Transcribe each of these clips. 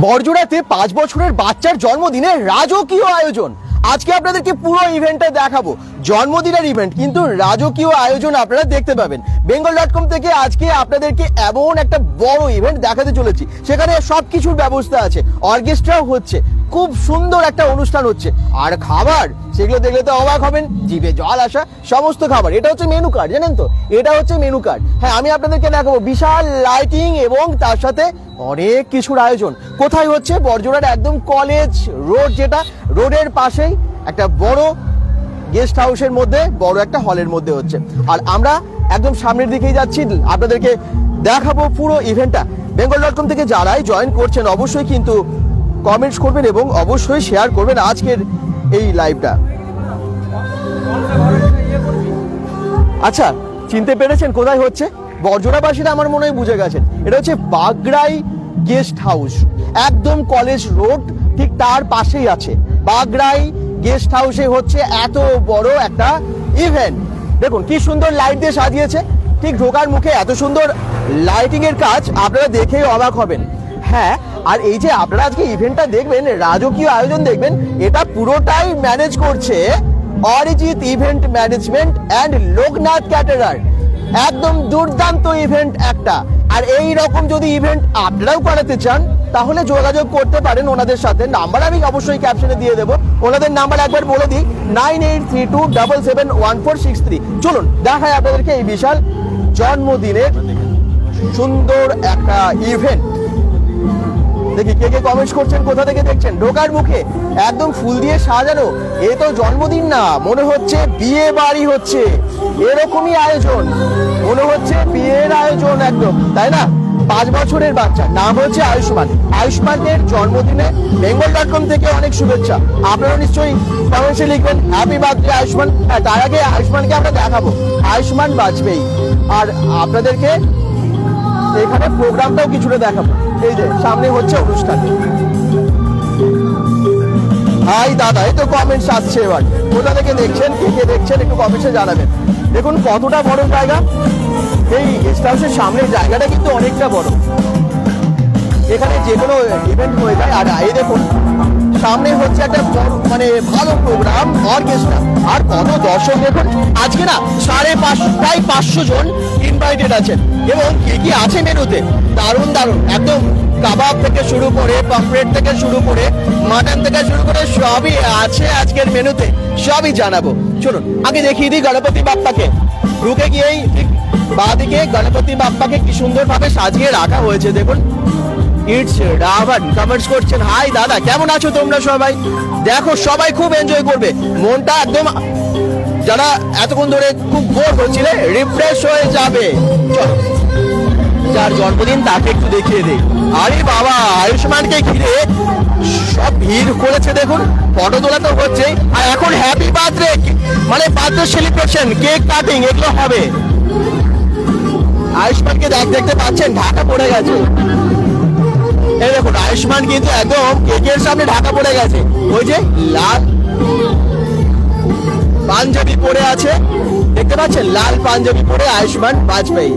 বড়জোড়াতে 5 বছরের বাচ্চার জন্মদিনে রাজকীয় আয়োজন। আজকে আপনাদেরকে পুরো ইভেন্টটা দেখাবো। জন্মদিনের ইভেন্ট কিন্তু রাজকীয় আয়োজন আপনারা দেখতে পাবেন। bengal.com থেকে আজকে আপনাদেরকে এমন একটা বড় ইভেন্ট দেখাতে চলেছি, সেখানে সবকিছুর ব্যবস্থা আছে, অর্কেস্ট্রাও হচ্ছে, খুব সুন্দর একটা অনুষ্ঠান হচ্ছে, আর খাবার সেগুলো দেখলে তো অবাক হবেন, জিভে জল আসা সমস্ত খাবার। এটা হচ্ছে মেনু কার্ড, জানেন তো, এটা হচ্ছে মেনু কার্ড। হ্যাঁ, আমি আপনাদেরকে দেখাবো বিশাল লাইটিং এবং তার সাথে অনেক কিছুর আয়োজন। কোথায় হচ্ছে? বড়জোড়ার একদম কলেজ রোড, যেটা রোডের পাশেই একটা বড় গেস্ট হাউসের মধ্যে, বড় একটা হলের মধ্যে হচ্ছে। আর আমরা একদম সামনের দিকেই যাচ্ছি, আপনাদেরকে দেখাবো পুরো ইভেন্টটা। bengal.com থেকে যারাই জয়েন করছেন অবশ্যই কিন্তু কমেন্টস করবেন এবং অবশ্যই শেয়ার করবেন আজকের এই লাইভটা। আচ্ছা, চিনতে পেরেছেন কোথায় হচ্ছে? বড়জোড়াবাসীরা আমার মনে হয় বুঝে গেছেন, এটা হচ্ছে বাগড়াই গেস্ট হাউস, একদম কলেজ রোড ঠিক তার পাশেই আছে বাগড়াই গেস্ট হাউসে হচ্ছে এত বড় একটা ইভেন্ট। দেখুন কি সুন্দর লাইট দিয়ে সাজিয়েছে, ঠিক ঢোকার মুখে এত সুন্দর লাইটিং এর কাজ, আপনারা দেখেই অবাক হবেন। হ্যাঁ, আর এই যে আপনারা আজকে ইভেন্টটা দেখবেন, রাজকীয় আয়োজন দেখবেন, এটা পুরোটাই ম্যানেজ করছে Arijit event management and Loknath caterer. একদম দুর্দান্ত ইভেন্ট একটা। আর এই রকম যদি ইভেন্ট আপনারাও করাতে চান তাহলে যোগাযোগ করতে পারেন ওনাদের সাথে। নাম্বার আমি অবশ্যই ক্যাপশনে দিয়ে দেবো, ওনাদের নাম্বার একবার বলে দিই, 9832771463। চলুন দেখাই আপনাদেরকে এই বিশাল জন্মদিনের সুন্দর একটা ইভেন্ট। দেখি কে কে কমেন্টস করছেন, কোথা থেকে দেখছেন। ঢোকার মুখে একদম ফুল দিয়ে সাজানো, এ তো জন্মদিন না, মনে হচ্ছে বিয়ে বাড়ি হচ্ছে, এরকমই আয়োজন, মনে হচ্ছে বিয়ের আয়োজন একদম, তাই না? 5 বছরের বাচ্চা, নাম হচ্ছে আয়ুষ্মান। আয়ুষ্মানের জন্মদিনে bengal.com থেকে অনেক শুভেচ্ছা। আপনারা নিশ্চয়ই কমেন্টসে লিখবেন হ্যাপি বার্থডে আয়ুষ্মান। তার আগে আয়ুষ্মানকে আমরা দেখাবো, আয়ুষ্মান বাজপেয়ী, আর আপনাদেরকে এখানে প্রোগ্রামটাও কিছুটা দেখাবো। এই যে সামনে হচ্ছে অনুষ্ঠান। হাই দাদা, এই তো কমেন্টস আসছে, এবার কোথা থেকে দেখছেন, কে কে দেখছেন একটু কমেন্টসে জানাবেন। দেখুন কতটা বড় জায়গা, এই গেস্ট হাউসের সামনের জায়গাটা কিন্তু অনেকটা বড়, এখানে যে কোনো ইভেন্ট হয়ে যায়। আর এই দেখুন সামনে হচ্ছে একটা বড় মানে ভালো প্রোগ্রাম, অর্কেস্ট্রা, আর কত দর্শক দেখুন। আজকে না 550 প্রায় 500 জন ইনভাইটেড আছেন। এবং কি কি আছে মেনুতে, দারুণ দারুণ, একদম কাবাব থেকে শুরু করে, পমফ্রেট থেকে শুরু করে, মাটন থেকে শুরু করে সবই আছে আজকের মেনুতে, সবই জানাবো। চলুন আগে দেখিয়ে দিই গণপতি বাপ্পাকে। ঢুকে গিয়েই ঠিক বাঁদিকে গণপতি বাপ্পাকে কি সুন্দর ভাবে সাজিয়ে রাখা হয়েছে। দেখুন ইটস রাবণ কমেন্টস করছেন, হাই দাদা কেমন আছো তোমরা সবাই? দেখো সবাই খুব এনজয় করবে, মনটা একদম, যারা এতক্ষণ ধরে খুব বোর হচ্ছিল রিফ্রেশ হয়ে যাবে। চলো, যার জন্মদিন তাকে একটু দেখিয়ে দেই। আরে বাবা, আয়ুষ্মানকে ঘিরে সব ভিড় করেছে, দেখুন ফটো তোলা তো হচ্ছে, আর এখন হ্যাপি বার্থডে মানে বার্থডে সেলিব্রেশন, কেক কাটিং এগুলো হবে। আয়ুষ্মানকে দেখতে পাচ্ছেন ঢাকা পড়ে গেছে, এই দেখুন আয়ুষ্মান কিন্তু একদম কেকের সামনে ঢাকা পড়ে গেছে। ওই যে লাল পাঞ্জাবি পরে আছে, দেখতে পাচ্ছেন, লাল পাঞ্জাবি পরে আয়ুষ্মান বাজপেয়ী।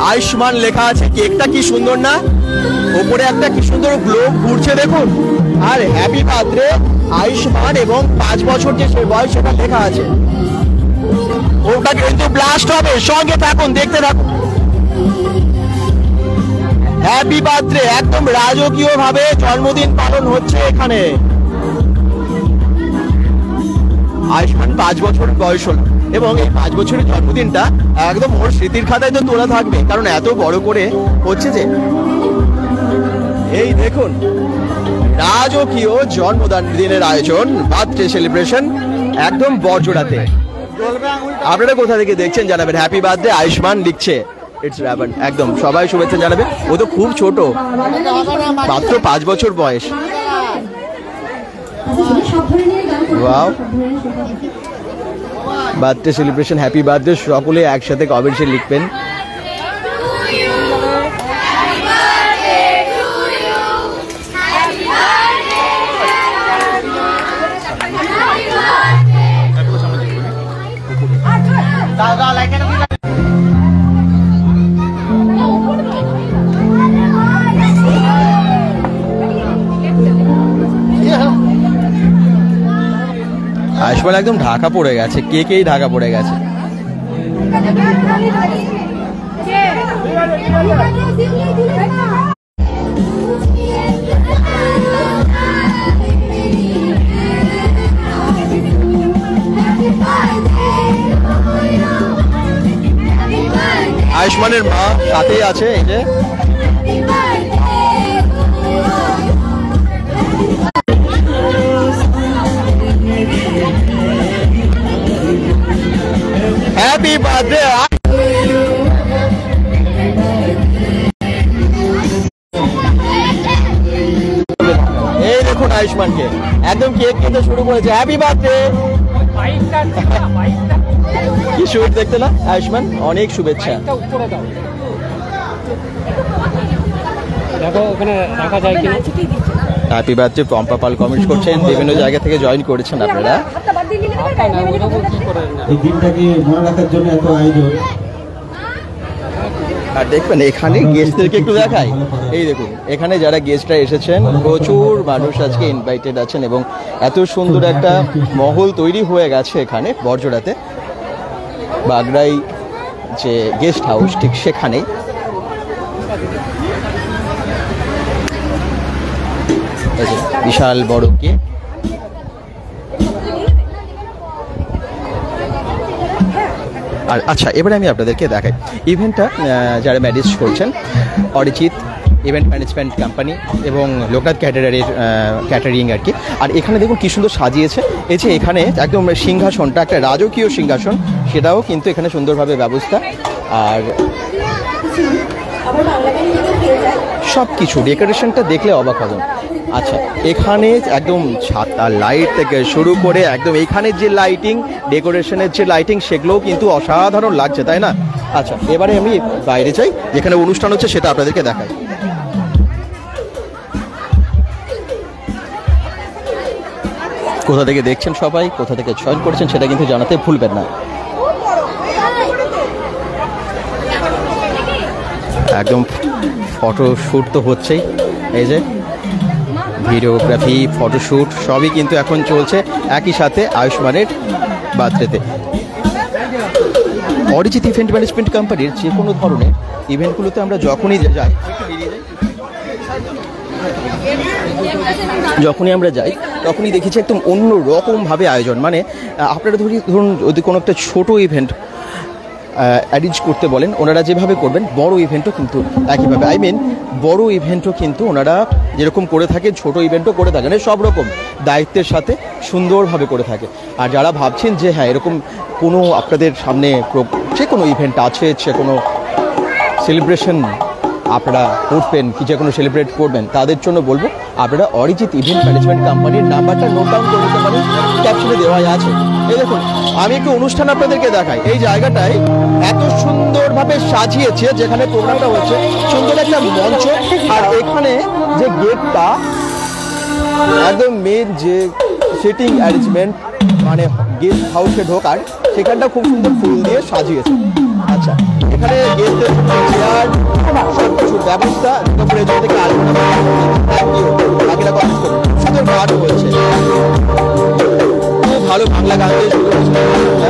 আয়ুষ্মান লেখা আছে, কেকটা কি সুন্দর না, ওপরে একটা কি সুন্দর গ্লোব ঘুরছে দেখুন, আর হ্যাপি বার্থডে আয়ুষ্মান এবং 5 বছর যে বয়স সেটা লেখা আছে। ওটা কিন্তু ব্লাস্ট হবে, সঙ্গে থাকুন, দেখতে থাকুন। হ্যাপি বার্থডে, একদম রাজকীয় ভাবে জন্মদিন পালন হচ্ছে এখানে। আয়ুষ্মান 5 বছর বয়স হল, এবং এই 5 বছরের জন্মদিনটা একদম ওর স্মৃতির খাতায় তো তোলা থাকবে, কারণ এত বড় করে হচ্ছে যে। এই দেখুন রাজকীয় জন্মদিনের আয়োজন, বার্থডে সেলিব্রেশন একদম বড়জোড়াতে। আপনারা কোথা থেকে দেখছেন জানাবেন। হ্যাপি বার্থডে আয়ুষ্মান লিখছে, ইটস রাবণ, একদম সবাই শুভেচ্ছা জানাবেন। ও তো খুব ছোট, মাত্র 5 বছর বয়স। Wow, birthday celebration, happy birthday, সকলে একসাথে কমেন্টসে লিখবেন। আয়ুষ্মান একদম ঢাকা পড়ে গেছে, কেকেই ঢাকা পড়ে গেছে। আয়ুষ্মানের মা সাথেই আছে, এই যে হ্যাপি বার্থডে। এই দেখুন আয়ুষ্মানকে একদম কেক খেতে শুরু করেছে, হ্যাপি বার্থডে। কি সুইট দেখতে না আয়ুষ্মান, অনেক শুভেচ্ছা। দেখো ওখানে রাখা যায় কিনা। হ্যাপি বার্থডে পম্পা পাল কমেন্ট করছেন, বিভিন্ন জায়গা থেকে জয়েন করেছেন আপনারা। এই দিনটাকে মনে রাখার জন্য এত আয়োজন। আর দেখবেন এখানে গেস্টদেরকে একটু দেখাই, এই দেখুন এখানে যারা গেস্টরা এসেছেন প্রচুর মানুষ আজকে ইনভাইটেড আছেন এবং এত সুন্দর একটা মহল তৈরি হয়ে গেছে এখানে বড়জোড়াতে, বাগড়াই যে গেস্ট হাউস ঠিক সেখানেই। বিশাল বড় কে আর আচ্ছা, এবারে আমি আপনাদেরকে দেখাই ইভেন্টটা যারা ম্যানেজ করছেন, অরিজিৎ ইভেন্ট ম্যানেজমেন্ট কোম্পানি এবং লোকনাথ ক্যাটারিং আর কি। আর এখানে দেখুন কি সুন্দর সাজিয়েছে, এই যে এখানে একদম সিংহাসনটা একটা রাজকীয় সিংহাসন, সেটাও কিন্তু এখানে সুন্দরভাবে ব্যবস্থা। আর সব কিছু ডেকোরেশনটা দেখলে অবাক হবেন। আচ্ছা, এখানে একদম ছাতা লাইট থেকে শুরু করে একদম এখানে যে লাইটিং, ডেকোরেশনের যে লাইটিং, সেগুলোও কিন্তু অসাধারণ লাগছে, তাই না? আচ্ছা, এবারে আমি বাইরে যাই, যেখানে অনুষ্ঠান হচ্ছে সেটা আপনাদেরকে দেখাই। কোথা থেকে দেখছেন সবাই, কোথা থেকে জয়েন করেছেন সেটা কিন্তু জানাতে ভুলবেন না। একদম ফটোশ্যুট তো হচ্ছেই, এই যে ভিডিওগ্রাফি, ফটোশ্যুট সবই কিন্তু এখন চলছে একই সাথে আয়ুষ্মানের বার্থডেতে। অরিজিৎ ইভেন্ট ম্যানেজমেন্ট কোম্পানির যে কোনো ধরনের ইভেন্টগুলোতে আমরা যখনই যাই তখনই দেখেছি একদম অন্য রকমভাবে আয়োজন। মানে আপনারা ধরুন যদি কোনো একটা ছোটো ইভেন্ট অ্যারেঞ্জ করতে বলেন, ওনারা যেভাবে করবেন বড় ইভেন্টও কিন্তু একইভাবে, বড় ইভেন্টও কিন্তু ওনারা যেরকম করে থাকেন ছোটো ইভেন্টও করে থাকেন, সব রকম দায়িত্বের সাথে সুন্দরভাবে করে থাকে। আর যারা ভাবছেন যে হ্যাঁ এরকম কোনো আপনাদের সামনে যে কোনো ইভেন্ট আছে, যে কোনো সেলিব্রেশন আপনারা করবেন কি যে কোনো সেলিব্রেট করবেন, তাদের জন্য বলবো আপনারা অরিজিৎ ইভেন্ট ম্যানেজমেন্ট কোম্পানির নাম্বারটা নোট ডাউন করে নিতে পারেন, ক্যাপশনে দেওয়া আছে। এই দেখুন আমি একটু অনুষ্ঠান আপনাদেরকে দেখাই, এই জায়গাটায় এত সুন্দরভাবে সাজিয়েছে, যেখানে প্রোগ্রামটা হচ্ছে সুন্দর একটা মঞ্চ। আর এখানে যে গেটটা একদম মেন যে সিটিং অ্যারেঞ্জমেন্ট, মানে গেস্ট হাউসে ঢোকার সেখানটা খুব সুন্দর ফুল দিয়ে সাজিয়েছে। আচ্ছা, এখানে গেস্টদের চেয়ার সব কিছুর ব্যবস্থা প্রয়োজন থেকে বাকিরা কমেন্ট করুন। সুন্দর গানও হচ্ছে, খুব ভালো বাংলা গান দিয়ে শুরু হচ্ছে।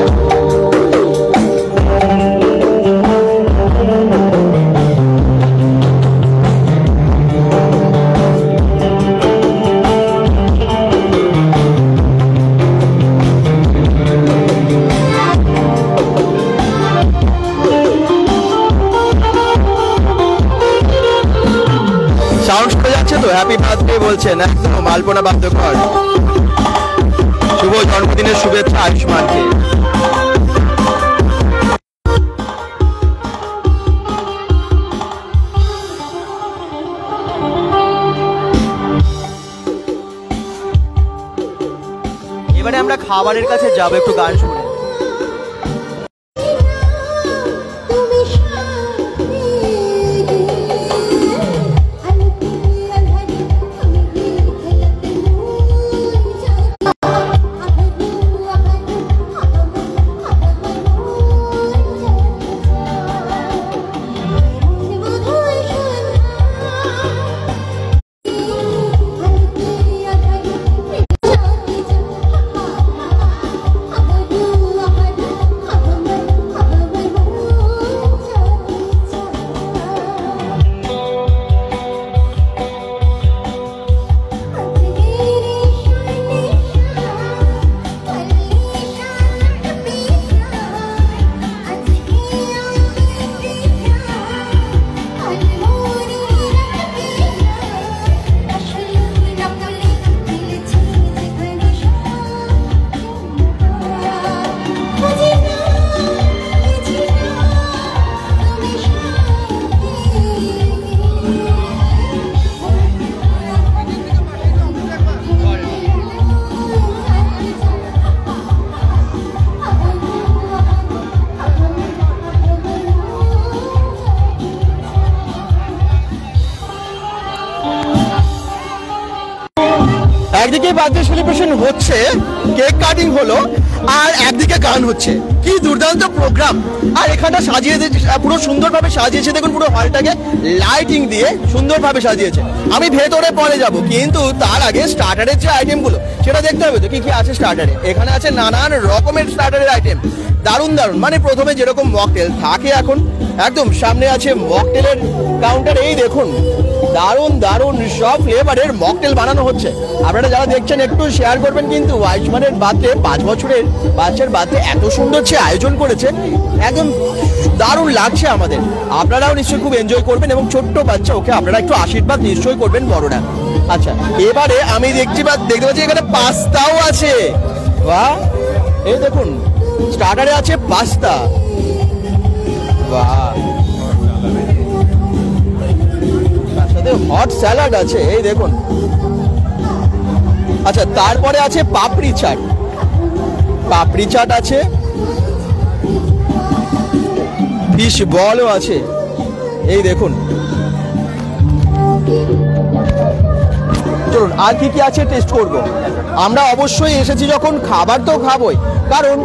সাউন্ড শোনা যাচ্ছে তো? হ্যাপি বার্থডে বলছেন একদম আলপনা বাদ্যকর। শুভ জন্মদিনের শুভেচ্ছা আয়ুষ্মানকে। এবারে আমরা খাবারের কাছে যাবো, একটু গান শুনে। একদিকে বার্থডে সেলিব্রেশন হচ্ছে, কেক কাটিং হলো, আর একদিকে গান হচ্ছে। কি দুর্দান্ত প্রোগ্রাম! আর এখানটা সাজিয়ে পুরো সুন্দরভাবে সাজিয়েছে, দেখুন পুরো হলটাকে লাইটিং দিয়ে সুন্দরভাবে সাজিয়েছে। আমি ভেতরে পরে যাব, কিন্তু তার আগে স্টার্টারের যে আইটেমগুলো সেটা দেখতে হবে তো কি কি আছে স্টার্টারে। এখানে আছে নানান রকমের স্টার্টারের আইটেম, দারুণ দারুণ। মানে প্রথমে যেরকম মকটেল থাকে, এখন একদম সামনে আছে মকটেলের কাউন্টার। এই দেখুন দারুণ দারুণ সব ফ্লেভারের মকটেল বানানো হচ্ছে। আপনারা যারা দেখছেন একটু শেয়ার করবেন। কিন্তু আয়ুষ্মানের বার্থডে, 5 বছরের বাচ্চার বার্থডে এত সুন্দর সে আয়োজন করেছে, একদম দারুণ লাগছে আমাদের। আপনারাও নিশ্চয়ই খুব এনজয় করবেন, এবং ছোট্ট বাচ্চা ওকে আপনারা একটু আশীর্বাদ নিশ্চয়ই করবেন বড়রা। আচ্ছা, এবারে আমি দেখতে পাচ্ছি এখানে পাস্তাও আছে। বাহ, এই দেখুন স্টার্টারে আছে পাস্তা। বাহ, তার সাথে হট স্যালাড আছে, এই দেখুন। আচ্ছা, তারপরে আছে পাপড়ি চাট। পাপড়ি চাট আছে, ফিশ বলও আছে, এই দেখুন। চলুন আর কি কি আছে টেস্ট করব। আমরা অবশ্যই এসেছি যখন, খাবার তো খাবোই, কারণ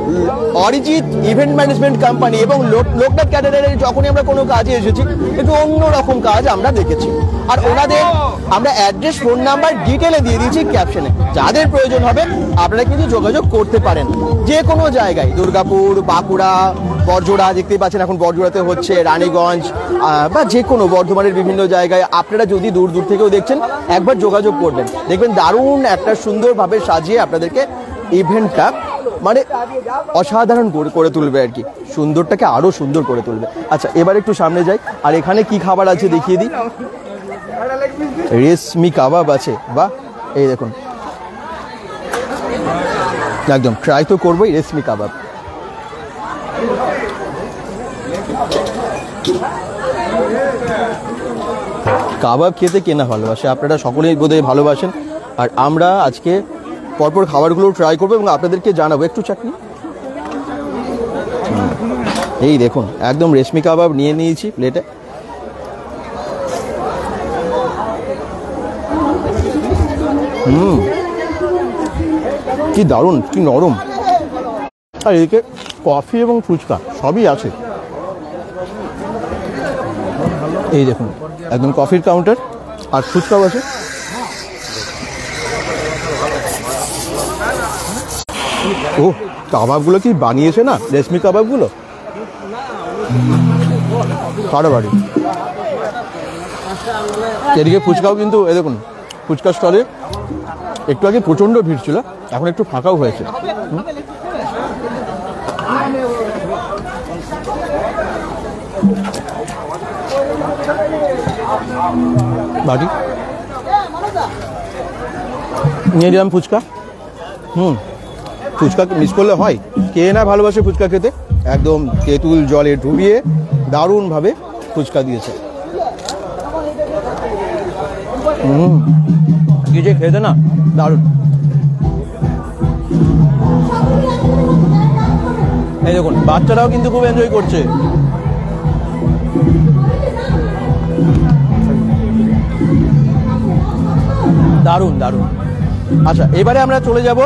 অরিজিৎ ইভেন্ট ম্যানেজমেন্ট কোম্পানি এবং লোকনাথ ক্যাটারারের যখনই আমরা কোনো কাজে এসেছি, একটু অন্যরকম কাজ আমরা দেখেছি। আর ওনাদের আমরা অ্যাড্রেস, ফোন নাম্বার ডিটেলে দিয়ে দিয়েছি ক্যাপশনে। যাদের প্রয়োজন হবে আপনারা কিন্তু যোগাযোগ করতে পারেন যে কোনো জায়গায়। দুর্গাপুর, বাঁকুড়া, বড়জোড়া, দেখতেই পাচ্ছেন এখন বড়জোড়াতে হচ্ছে, রানীগঞ্জ বা যে কোনো বর্ধমানের বিভিন্ন জায়গায়। আপনারা যদি দূর দূর থেকেও দেখছেন, একবার যোগাযোগ করবেন, দেখবেন দারুণ একটা সুন্দরভাবে সাজিয়ে আপনাদেরকে ইভেন্টটা মানে অসাধারণ করে তুলবে আর কি, সুন্দরটাকে আরো সুন্দর করে তুলবে। আচ্ছা, এবার একটু সামনে যাই, আর এখানে কি খাবার আছে দেখিয়ে দিই। রেশমি কাবাব আছে, বাহ, এই দেখুন, একদম ট্রাই তো করবোই রেশমি কাবাব। কাবাব খেতে কেনা ভালোবাসে, আপনারা সকলেই বোধহয় ভালোবাসেন। আর আমরা আজকে পরপর খাবারগুলো ট্রাই করবো এবং আপনাদেরকে জানাবো। একটু চাটনি, এই দেখুন একদম রেশমি কাবাব নিয়ে নিয়েছি প্লেটে। কি দারুণ, কি নরম। আর এদিকে কফি এবং ফুচকা সবই আছে। এই দেখুন একদম কফির কাউন্টার, আর ফুচকাও আছে। ও, কাবাবগুলো কি বানিয়েছে না, রেশমি কাবাবগুলো কারোবাড়ি। এদিকে ফুচকাও কিন্তু, এই দেখুন ফুচকা স্টলে একটু আগে প্রচণ্ড ভিড় ছিল, এখন একটু ফাঁকাও হয়েছে। বাটি নিয়ে দিলাম ফুচকা। ফুচকা মিস করলে হয়, কে না ভালোবাসে ফুচকা খেতে। একদম তেঁতুল জলে ডুবিয়ে দারুণভাবে ফুচকা দিয়েছে। কি যে খেতে না দারুণ। এই দেখুন বাচ্চারাও কিন্তু খুব এনজয় করছে। দারুণ দারুণ। আচ্ছা, এবারে আমরা চলে যাব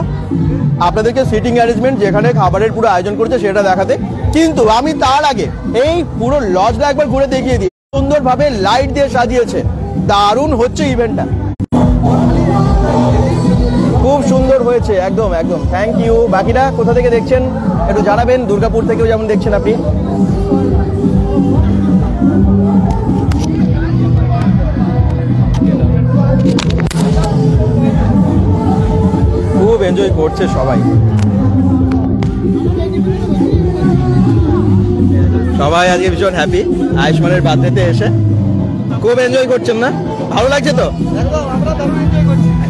আপনাদেরকে সিটিং অ্যারেঞ্জমেন্ট, যেখানে খাবারের পুরো আয়োজন করেছে সেটা দেখাতে। কিন্তু আমি তার আগে এই পুরো লজটা একবার ঘুরে দেখিয়ে দিই। সুন্দরভাবে লাইট দিয়ে সাজিয়েছে, দারুণ হচ্ছে ইভেন্টটা, খুব সুন্দর হয়েছে, একদম একদম। Thank you. বাকিরা কোথা থেকে দেখছেন একটু জানাবেন, দুর্গাপুর থেকেও যেমন দেখছেন আপনি। খুব এনজয় করছে সবাই, সবাই আজকে ভীষণ হ্যাপি আয়ুষ্মানের বার্থডেতে এসে। খুব এনজয় করছেন না? ভালো লাগছে তো?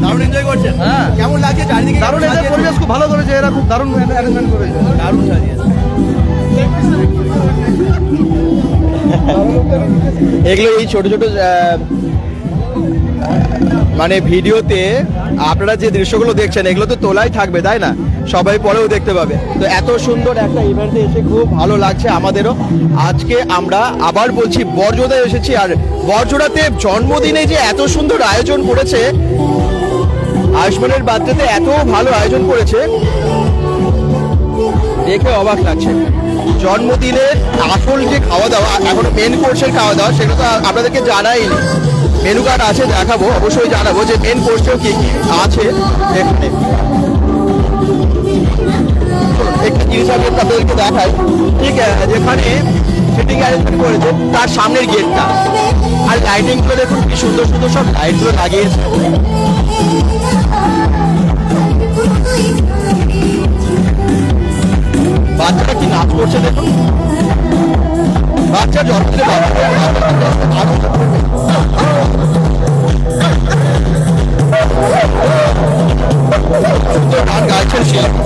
দারুণ এনজয় করছেন। হ্যাঁ, কেমন লাগছে চারিদিকে? দারুণ, পরিবেশ খুব ভালো করেছে এরা, খুব দারুণ অ্যারেঞ্জমেন্ট করেছে, দারুণ সাজিয়েছে। এগুলো এই ছোট ছোট মানে ভিডিওতে আপনারা যে দৃশ্যগুলো দেখছেন এগুলো তো তোলাই থাকবে, তাই না? সবাই পরেও দেখতে পাবে। তো এত সুন্দর একটা ইভেন্টে এসে খুব ভালো লাগছে আমাদেরও। আজকে আমরা আবার বলছি বড়জোড়ায় এসেছি, আর বড়জোড়াতে জন্মদিনে যে এত সুন্দর আয়োজন করেছে আয়ুষ্মানের বার্থডেতে এত ভালো আয়োজন করেছে, দেখে অবাক লাগছে। জন্মদিনের আসল যে খাওয়া দাওয়া, এখনো মেন কোর্সের খাওয়া দাওয়া, সেটা তো আপনাদেরকে জানাইনি। মেনু কার্ড আছে, দেখাবো, অবশ্যই জানাবো যে মেন কোর্সেও কি কি আছে এখানে। একটা জিনিস আমি আপনাদেরকে দেখাই, ঠিক যেখানে সিটিং অ্যারেঞ্জমেন্ট করেছে তার সামনের গেটটা, আর লাইটিংগুলো দেখুন কি সুন্দর সুন্দর সব লাইটগুলো লাগিয়েছে। বাচ্চাটা কি নাচ করছে দেখুন, বাচ্চা জন্মদিনে গান গাইছেন শিল্পী।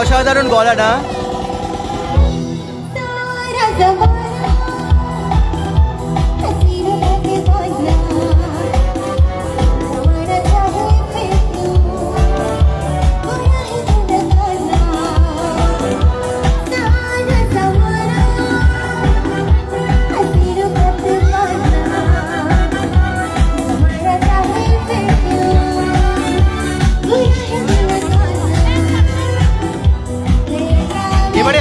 অসাধারণ গলাটা।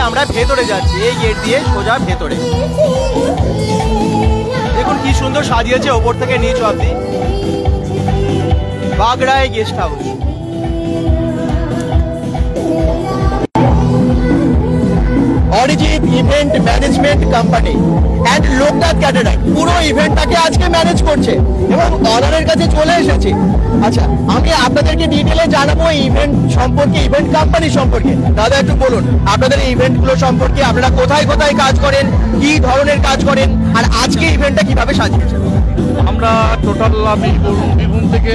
আমরা ভেতরে যাচ্ছি, এই গেট দিয়ে সোজা ভেতরে। দেখুন কি সুন্দর সাজিয়েছে ওপর থেকে নিচ অব্দি। বাগড়ায় guest house. Arijit event management company and Loknath caterer পুরো ইভেন্টটাকে আজকে ম্যানেজ করছে এবং অনারের কাছে চলে এসেছি। আচ্ছা, আমি আপনাদেরকে ডিটেলে জানাবো ইভেন্ট সম্পর্কে, ইভেন্ট কোম্পানি সম্পর্কে। দাদা একটু বলুন আপনাদের এই ইভেন্টগুলো সম্পর্কে, আপনারা কোথায় কোথায় কাজ করেন, কি ধরনের কাজ করেন, আর আজকে ইভেন্টটা কিভাবে সাজিয়েছেন? আমরা টোটাল আমি বীরভূম থেকে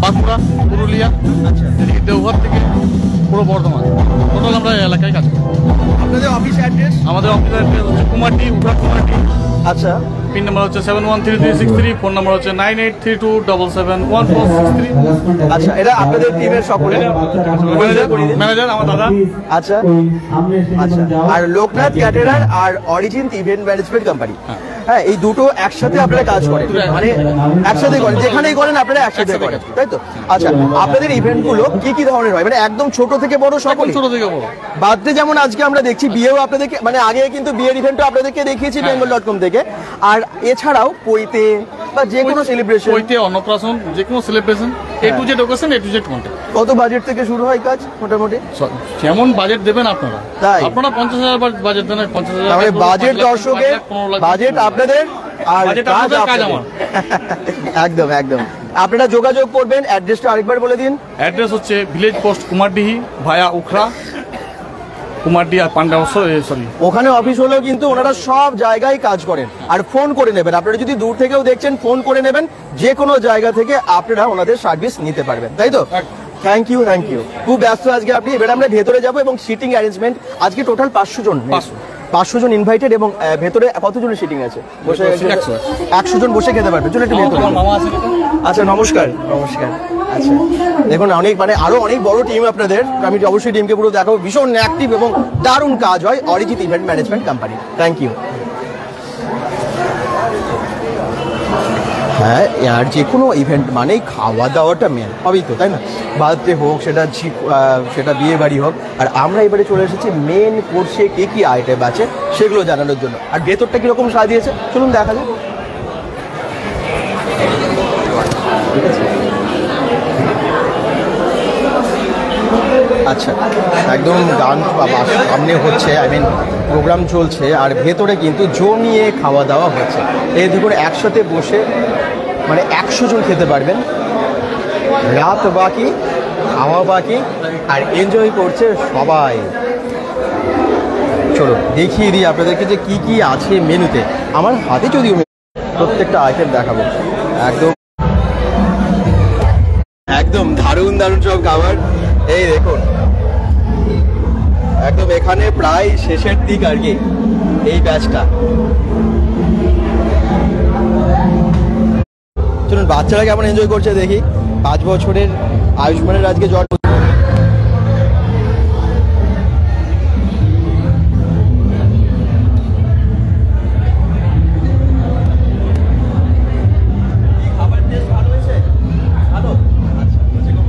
বাঁকুড়া, পুরুলিয়া, আচ্ছা দেওঘর থেকে পুরো বর্ধমান, টোটাল আমরা এলাকায় কাজ করি। আপনাদের অফিস অ্যাড্রেস? আমাদের অফিস অ্যাড্রেস হচ্ছে কুমারটি, উত্তর কুমারটি। আচ্ছা, পিন নাম্বার হচ্ছে 713363, ফোন নাম্বার হচ্ছে 9832771463। আচ্ছা, এটা আপনাদের টিমের সকলে? ম্যানেজার আমার দাদা। আচ্ছা আচ্ছা, আর লোকনাথ ক্যাটারার আর অরিজিৎ ইভেন্ট ম্যানেজমেন্ট কোম্পানি, হ্যাঁ এই দুটো একসাথে আপনারা কাজ করেন, মানে একসাথে করেন, যেখানেই করেন আপনারা একসাথে করেন, তাই তো? আচ্ছা, আপনাদের ইভেন্ট গুলো কি কি ধরনের হয়, মানে একদম ছোট থেকে বড় সকল? ছোট থেকে বড়। বার্থডে যেমন আজকে আমরা দেখছি, বিয়েও আপনাদেরকে, মানে আগে কিন্তু বিয়ের ইভেন্টও আপনাদেরকে দেখিয়েছি bengal.com থেকে, আর এছাড়াও পৈতে বা যে কোনো সেলিব্রেশন, পৈতে, অন্নপ্রাশন, যে কোনো celebration, A to Z occasion, A to Z content. কত বাজেট থেকে শুরু হয় কাজ মোটামুটি? যেমন বাজেট দেবেন আপনারা, তাই আপনারা 50,000 বাজেট দেন, 50,000। তাহলে বাজেট দর্শকের, বাজেট আপনাদের, আর কাজ আমার। একদম একদম। আপনারা যোগাযোগ করবেন, অ্যাড্রেসটা আরেকবার বলে দিন। অ্যাড্রেস হচ্ছে ভিলেজ পোস্ট কুমারডিহি ভায়া উখরা, কুমারডি আর পান্ডা সরি ওখানে অফিস হলেও কিন্তু ওনারা সব জায়গায় কাজ করেন। আর ফোন করে নেবেন, আপনারা যদি দূর থেকেও দেখছেন ফোন করে নেবেন, যে কোনো জায়গা থেকে আপনারা ওনাদের সার্ভিস নিতে পারবেন, তাই তো? Thank you, thank you. খুব ব্যস্ত আজকে আপনি। এবার আমরা ভেতরে যাবো এবং সিটিং অ্যারেঞ্জমেন্ট আজকে টোটাল 500 জন, 500 জন ইনভাইটেড। এবং ভেতরে কতজনের সিটিং আছে? বসে 100 জন বসে খেতে পারবে। চলো একটু ভেতরে। আচ্ছা, নমস্কার। নমস্কার। আচ্ছা, দেখুন অনেক মানে আরো অনেক বড় টিম আপনাদের। আমি অবশ্যই টিমকে পুরো দেখাবো। ভীষণ অ্যাক্টিভ এবং দারুণ কাজ হয় Arijit event management company. Thank you. হ্যাঁ, আর যে কোনো ইভেন্ট মানেই খাওয়া দাওয়াটা মেন হবেই তো, তাই না? বার্থডে হোক, সেটা বিয়ে বাড়ি হোক। আর আমরা এবারে চলে এসেছি মেন কোর্সে কে কী আইটেম আছে সেগুলো জানানোর জন্য। আর ভেতরটা কীরকম সাজিয়েছে চলুন দেখা যাক। ঠিক আছে, আচ্ছা, একদম গান সামনে হচ্ছে, প্রোগ্রাম চলছে, আর ভেতরে কিন্তু জমিয়ে খাওয়া দাওয়া হচ্ছে। এই দেখুন একসাথে বসে মানে 100 জন খেতে পারবেন। রাত বাকি, খাওয়া বাকি, আর এনজয় করছে সবাই। চলো দেখিয়ে দিই আপনাদেরকে যে কি কি আছে মেনুতে। আমার হাতে যদিও প্রত্যেকটা আইটেম দেখাবো। একদম একদম দারুণ দারুণ সব খাবার। এই দেখুন একদম এখানে প্রায় শেষের দিক আর কি এই ব্যাচটা। চলুন বাচ্চারা কেমন এনজয় করছে দেখি। 5 বছরের আয়ুষ্মানের আজকে জন্ম।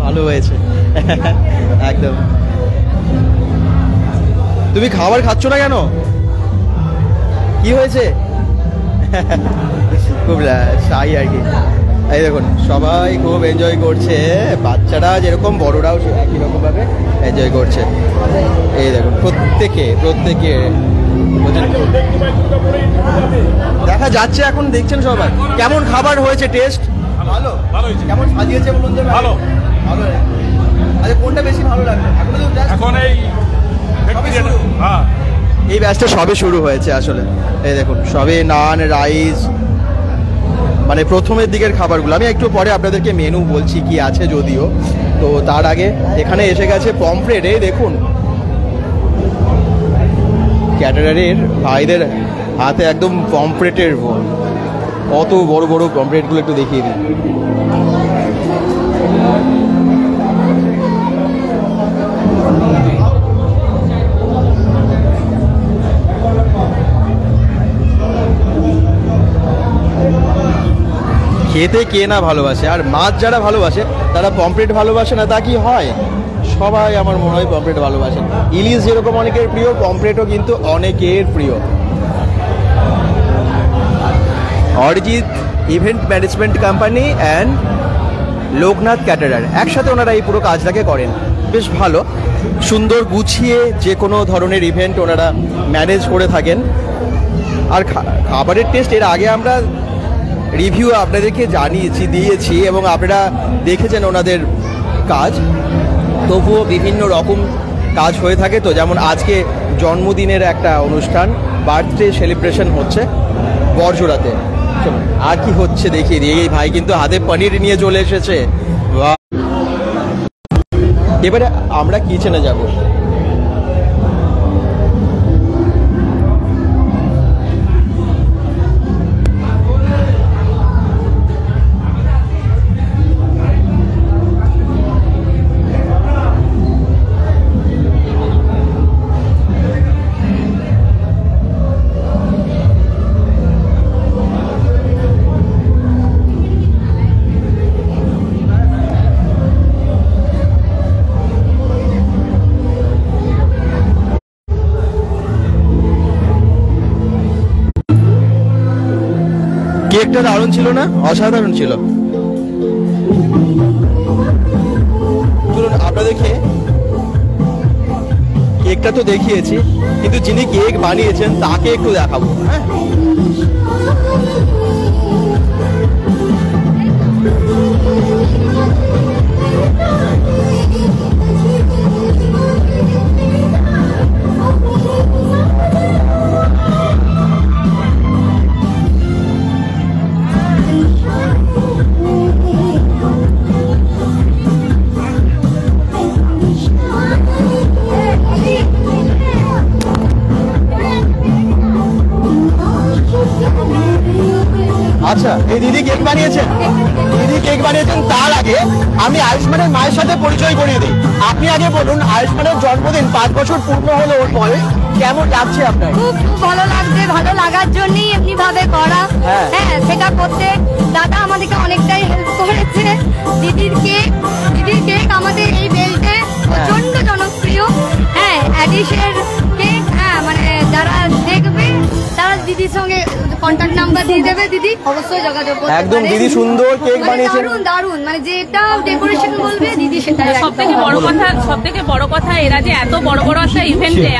ভালো হয়েছে একদম। তুমি খাবার খাচ্ছ না কেন? কি হয়েছে? খুব শাই আর কি। এই দেখুন সবাই খুব এনজয় করছে, বাচ্চারা যেরকম বড়রাও একই রকম ভাবে এনজয় করছে। এই দেখুন প্রত্যেকে দেখা যাচ্ছে এখন, দেখছেন সবাই। কেমন খাবার হয়েছে? টেস্ট ভালো? কেমন সাজিয়েছে বলুন তো? ভালো। আচ্ছা, কোনটা বেশি ভালো লাগবে? এখন এই ব্যাচটা সবে শুরু হয়েছে আসলে। এই দেখুন সবে নান, রাইস, মানে প্রথমের দিকের খাবারগুলো। আমি একটু পরে আপনাদেরকে মেনু বলছি কি আছে যদিও। তো তার আগে এখানে এসে গেছে পমফ্রেট। এই দেখুন ক্যাটারারের ভাইদের হাতে একদম পমফ্রেটের কত বড় বড় পমফ্রেটগুলো একটু দেখিয়ে দিই। খেতে কে না ভালোবাসে, আর মাছ যারা ভালোবাসে তারা পমফ্রেট ভালোবাসে না তা কি হয়? সবাই আমার মনে হয় পমফ্রেট ভালোবাসে। ইলিশ যেরকম অনেকের প্রিয়, পমফ্রেটও কিন্তু অনেকের প্রিয়। Arijit event management company and Loknath caterer একসাথে ওনারা এই পুরো কাজটাকে করেন। বেশ ভালো, সুন্দর গুছিয়ে যে কোনো ধরনের ইভেন্ট ওনারা ম্যানেজ করে থাকেন। আর খাবারের টেস্ট এর আগে আমরা রিভিউ আপনাদেরকে দিয়েছি এবং আপনারা দেখেছেন ওনাদের কাজ। তবুও বিভিন্ন রকম কাজ হয়ে থাকে। তো যেমন আজকে জন্মদিনের একটা অনুষ্ঠান, বার্থডে সেলিব্রেশন হচ্ছে বরজোড়াতে। আর কি হচ্ছে দেখিয়ে দিই। এই ভাই কিন্তু হাতে পনির নিয়ে চলে এসেছে। এবারে আমরা কিচেনে যাব। কেকটা দারুণ ছিল না? অসাধারণ ছিল। চলুন আপনাদেরকে কেকটা তো দেখিয়েছি, কিন্তু যিনি কেক বানিয়েছেন তাকে একটু দেখাবো। হ্যাঁ, কেক বানিয়েছেন? দিদি কেক বানিয়েছেন। তার আগে আমি আয়ুষ্মানের মায়ের সাথে পরিচয় করিয়ে দিই। আপনি আগে বলুন, আয়ুষ্মানের জন্মদিন 5 বছর পূর্ণ হলো ওর পরে, কেমন লাগছে আপনার? খুব ভালো লাগছে, ভালো লাগার জন্যই এমনি ভাবে করা। হ্যাঁ। হ্যাঁ, সেটা করতে দাদা আমাদেরকে অনেকটাই হেল্প করেছে। দিদির কেক আমাদের এই বেল্টে প্রচন্ড জনপ্রিয়। হ্যাঁ, অ্যাডিসের কেক। হ্যাঁ, মানে যারা দেখবে তারা দিদির সঙ্গে কন্ট্যাক্ট নাম্বার দিয়ে দেবে, দিদি অবশ্যই যোগাযোগ করতে পারে। একদম দিদি সুন্দর কেক মানে বানিয়েছেন। দারুণ দারুণ, মানে যেটা ডেকোরেশন বলবে দিদি সেটা। সব থেকে বড় কথা এরা যে এত বড় বড় একটা ইভেন্টে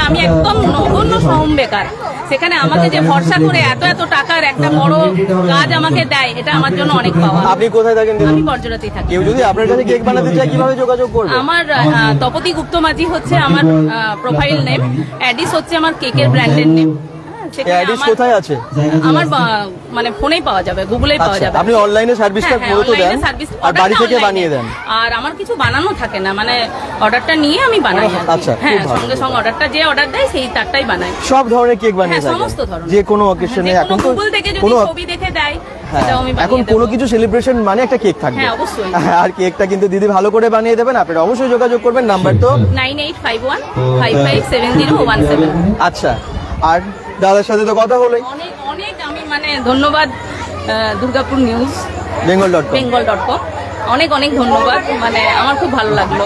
আমি একদম নগণ্য শ্রম বেকার, সেখানে আমাকে যে ভরসা করে এত টাকার একটা বড় কাজ আমাকে দেয়, এটা আমার জন্য অনেক পাওয়া। আপনি কোথায় থাকেন দিদি? আমি বর্জরাতে থাকি। কেউ যদি আপনার কাছে কেক বানাতে চায় কিভাবে যোগাযোগ করবে? আমার তপতি গুপ্ত মাঝি হচ্ছে আমার প্রোফাইল নেম, অ্যাডিস হচ্ছে আমার কেকের ব্র্যান্ডের নেম। অ্যাডিস কোথায় আছে? আমার মানে ফোনেই পাওয়া যাবে, গুগলেই পাওয়া যাবে। আপনি অনলাইনে সার্ভিসটা মূলত দেন আর বাড়ি থেকে বানিয়ে দেন? আর আমার কিছু বানানো থাকে না, মানে অর্ডারটা নিয়ে আমি বানাই। আচ্ছা, হ্যাঁ, সঙ্গে সঙ্গে অর্ডারটা যে অর্ডার দেয় সেই তারটাই বানাই। সব ধরনের কেক বানিয়ে হ্যাঁ, থাকেন? সমস্ত ধরনের। যে কোনো অকেশনে এখন তো গুগল থেকে যদি কোনো ছবি দেখে দেয়, হ্যাঁ, সেটাও আমি বানিয়ে এখন দেব। কোনো কিছু সেলিব্রেশন মানে একটা কেক থাকবে। হ্যাঁ, অবশ্যই। আর কেকটা কিন্তু দিদি ভালো করে বানিয়ে দেবেন। আপনারা অবশ্যই যোগাযোগ করবেন। নাম্বার তো 9851557017। আচ্ছা, আর দাদার সাথে তো কথা হলোই। অনেক আমি মানে ধন্যবাদ দুর্গাপুর নিউজ bengal.com। অনেক ধন্যবাদ, মানে আমার খুব ভালো লাগলো।